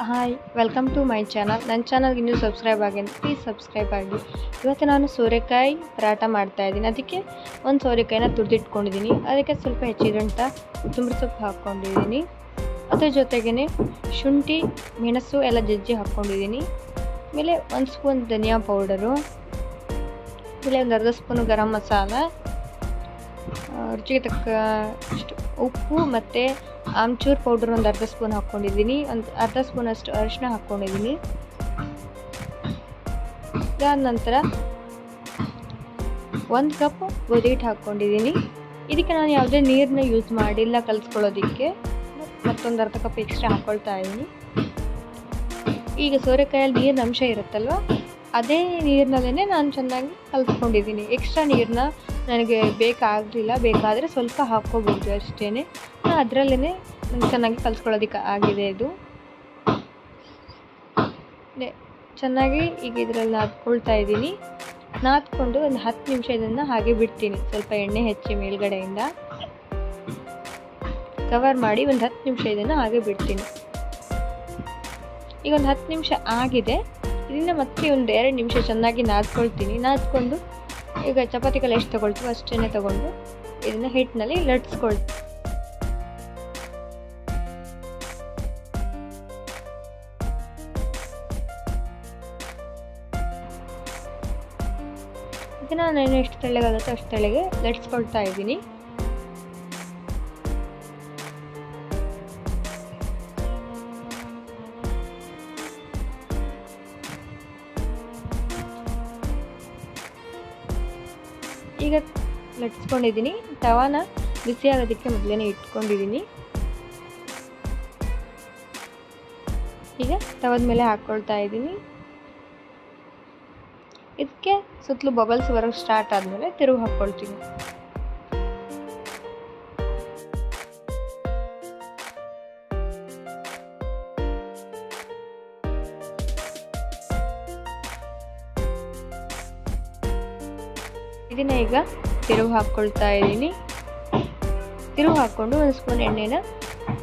Hi welcome to my channel. ನನ್ನ ಚಾನಲ್ಗೆ ಇನ್ನೂ ಸಬ್ಸ್ಕ್ರೈಬ್ ಆಗಿ ಅಂತ ಪ್ಲೀಸ್ ಸಬ್ಸ್ಕ್ರೈಬ್ ಆಗಿ. ಇವತ್ತು ನಾನು ಸೋರೆಕಾಯಿ ಪರಾಟ ಮಾಡ್ತಾಯಿದ್ದೀನಿ. ಅದಕ್ಕೆ ಒಂದು ಸೋರೆಕಾಯಿನ ತುರಿದಿಟ್ಕೊಂಡಿದ್ದೀನಿ. ಅದಕ್ಕೆ ಸ್ವಲ್ಪ ಹೆಚ್ಚಿದಂಥ ಕೊತ್ತಂಬರಿ ಸೊಪ್ಪು ಹಾಕ್ಕೊಂಡಿದ್ದೀನಿ. ಅದ್ರ ಜೊತೆಗೇ ಶುಂಠಿ ಮೆಣಸು ಎಲ್ಲ ಜಜ್ಜಿ ಹಾಕ್ಕೊಂಡಿದ್ದೀನಿ. ಆಮೇಲೆ 1 ಸ್ಪೂನ್ ಧನಿಯಾ ಪೌಡರು, ಆಮೇಲೆ ಒಂದು ಅರ್ಧ ಸ್ಪೂನು ಗರಂ ಮಸಾಲ, ರುಚಿಗೆ ತಕ್ಕಷ್ಟು ಉಪ್ಪು ಮತ್ತು ಆಮ್ಚೂರ್ ಪೌಡರ್ ಒಂದು ಅರ್ಧ ಸ್ಪೂನ್ ಹಾಕ್ಕೊಂಡಿದ್ದೀನಿ. ಒಂದು ಅರ್ಧ ಸ್ಪೂನಷ್ಟು ಅರಿಶಿನ ಹಾಕ್ಕೊಂಡಿದ್ದೀನಿ. ಇದಾದ ನಂತರ 1 ಕಪ್ ಗೋಧಿ ಹಿಟ್ಟು ಹಾಕ್ಕೊಂಡಿದ್ದೀನಿ. ಇದಕ್ಕೆ ನಾನು ಯಾವುದೇ ನೀರನ್ನ ಯೂಸ್ ಮಾಡಿಲ್ಲ ಕಲಿಸ್ಕೊಳ್ಳೋದಕ್ಕೆ. ಮತ್ತೊಂದು ಅರ್ಧ ಕಪ್ ಎಕ್ಸ್ಟ್ರಾ ಹಾಕ್ಕೊಳ್ತಾ ಇದ್ದೀನಿ. ಈಗ ಸೋರೆಕಾಯಲ್ಲಿ ನೀರಿನ ಅಂಶ ಇರುತ್ತಲ್ವ, ಅದೇ ನೀರಿನಲ್ಲೇ ನಾನು ಚೆನ್ನಾಗಿ ಕಲಿಸ್ಕೊಂಡಿದ್ದೀನಿ. ಎಕ್ಸ್ಟ್ರಾ ನೀರನ್ನ ನನಗೆ ಬೇಕಾಗಲಿಲ್ಲ, ಬೇಕಾದರೆ ಸ್ವಲ್ಪ ಹಾಕ್ಕೋಬೋದು ಅಷ್ಟೇ. ನಾನು ಅದರಲ್ಲೇ ಚೆನ್ನಾಗಿ ಕಲಿಸ್ಕೊಳ್ಳೋದಕ್ಕೆ ಆಗಿದೆ. ಇದು ಚೆನ್ನಾಗಿ ಈಗ ಇದರಲ್ಲಿ ನಾದ್ಕೊಳ್ತಾ ಇದ್ದೀನಿ. ನಾದ್ಕೊಂಡು ಒಂದು 10 ನಿಮಿಷ ಇದನ್ನು ಹಾಗೆ ಬಿಡ್ತೀನಿ. ಸ್ವಲ್ಪ ಎಣ್ಣೆ ಹೆಚ್ಚಿ ಮೇಲ್ಗಡೆಯಿಂದ ಕವರ್ ಮಾಡಿ ಒಂದು 10 ನಿಮಿಷ ಇದನ್ನು ಹಾಗೆ ಬಿಡ್ತೀನಿ. ಈಗ ಒಂದು 10 ನಿಮಿಷ ಆಗಿದೆ. ಇದನ್ನು ಮತ್ತೆ ಒಂದು 2 ನಿಮಿಷ ಚೆನ್ನಾಗಿ ನಾದ್ಕೊಳ್ತೀನಿ. ನಾದ್ಕೊಂಡು ಈಗ ಚಪಾತಿಗಳು ಎಷ್ಟು ತೊಗೊಳ್ತೀವೋ ಅಷ್ಟೇ ತೊಗೊಂಡು ಇದನ್ನು ಹಿಟ್ಟಿನಲ್ಲಿ ಲಟ್ಸ್ಕೊಳ್ತೀನಿ. ಇದನ್ನು ನಾನು ಎಷ್ಟು ತೆಳ್ಳಗಾಗುತ್ತೋ ಅಷ್ಟು ತೆಳ್ಳಗೆ ಲಟ್ಸ್ಕೊಳ್ತಾ ಇದ್ದೀನಿ. ಈಗ ಲಟ್ಸ್ಕೊಂಡಿದ್ದೀನಿ. ತವಾನ ಬಿಸಿ ಆಗೋದಕ್ಕೆ ಮೊದಲೇ ಇಟ್ಕೊಂಡಿದ್ದೀನಿ. ಈಗ ತವದ ಮೇಲೆ ಹಾಕ್ಕೊಳ್ತಾ ಇದ್ದೀನಿ. ಇದಕ್ಕೆ ಸುತ್ತಲೂ ಬಬಲ್ಸ್ ಬರೋಕ್ಕೆ ಸ್ಟಾರ್ಟ್ ಆದಮೇಲೆ ತಿರುಗಿ ಹಾಕ್ಕೊಳ್ತೀನಿ. ಇದನ್ನ ಈಗ ತಿರುಗಿ ಹಾಕ್ಕೊಳ್ತಾ ಇದ್ದೀನಿ. ತಿರುಗಿ ಹಾಕ್ಕೊಂಡು 1 ಸ್ಪೂನ್ ಎಣ್ಣೆನ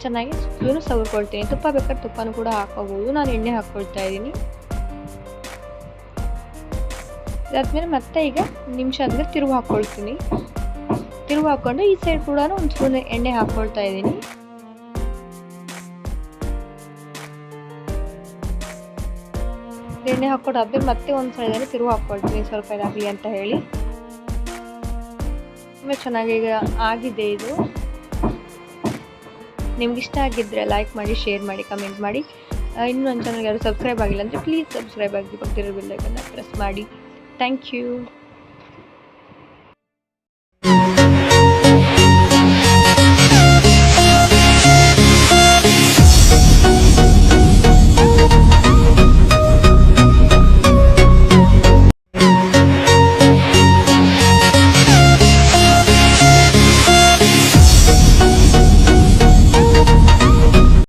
ಚೆನ್ನಾಗಿ ಸುತ್ತಲೂ ಸವರ್ಕೊಳ್ತೀನಿ. ತುಪ್ಪ ಬೇಕಾದ್ರೆ ತುಪ್ಪನೂ ಕೂಡ ಹಾಕೋಬೋದು. ನಾನು ಎಣ್ಣೆ ಹಾಕ್ಕೊಳ್ತಾ ಇದ್ದೀನಿ. ಇದಾದ್ಮೇಲೆ ಮತ್ತೆ ಈಗ ನಿಮಿಷ ಆದ್ಮೇಲೆ ತಿರುಗಿ ಹಾಕ್ಕೊಳ್ತೀನಿ. ತಿರುಗಿ ಹಾಕ್ಕೊಂಡು ಈ ಸೈಡ್ ಕೂಡ 1 ಸ್ಪೂನ್ ಎಣ್ಣೆ ಹಾಕ್ಕೊಳ್ತಾ ಇದ್ದೀನಿ. ಎಣ್ಣೆ ಹಾಕ್ಕೊಂಡಾದ್ಮೇಲೆ ಮತ್ತೆ ಒಂದು ಸೈಡಲ್ಲಿ ತಿರುಗಿ ಹಾಕ್ಕೊಳ್ತೀನಿ, ಸ್ವಲ್ಪ ಇದಾಗಲಿ ಅಂತ ಹೇಳಿ. ತುಂಬ ಚೆನ್ನಾಗಿ ಈಗ ಆಗಿದೆ ಇದು. ನಿಮ್ಗೆ ಇಷ್ಟ ಆಗಿದ್ದರೆ ಲೈಕ್ ಮಾಡಿ, ಶೇರ್ ಮಾಡಿ, ಕಮೆಂಟ್ ಮಾಡಿ. ಇನ್ನೂ ನನ್ನ ಚಾನಲ್ಗೆ ಯಾರು ಸಬ್ಸ್ಕ್ರೈಬ್ ಆಗಿಲ್ಲ ಅಂದರೆ ಪ್ಲೀಸ್ ಸಬ್ಸ್ಕ್ರೈಬ್ ಆಗಿ, ಪಕ್ಕದಲ್ಲಿರೋ ಬೆಲ್ ಐಕಾನ್ನ ಪ್ರೆಸ್ ಮಾಡಿ. Thank you.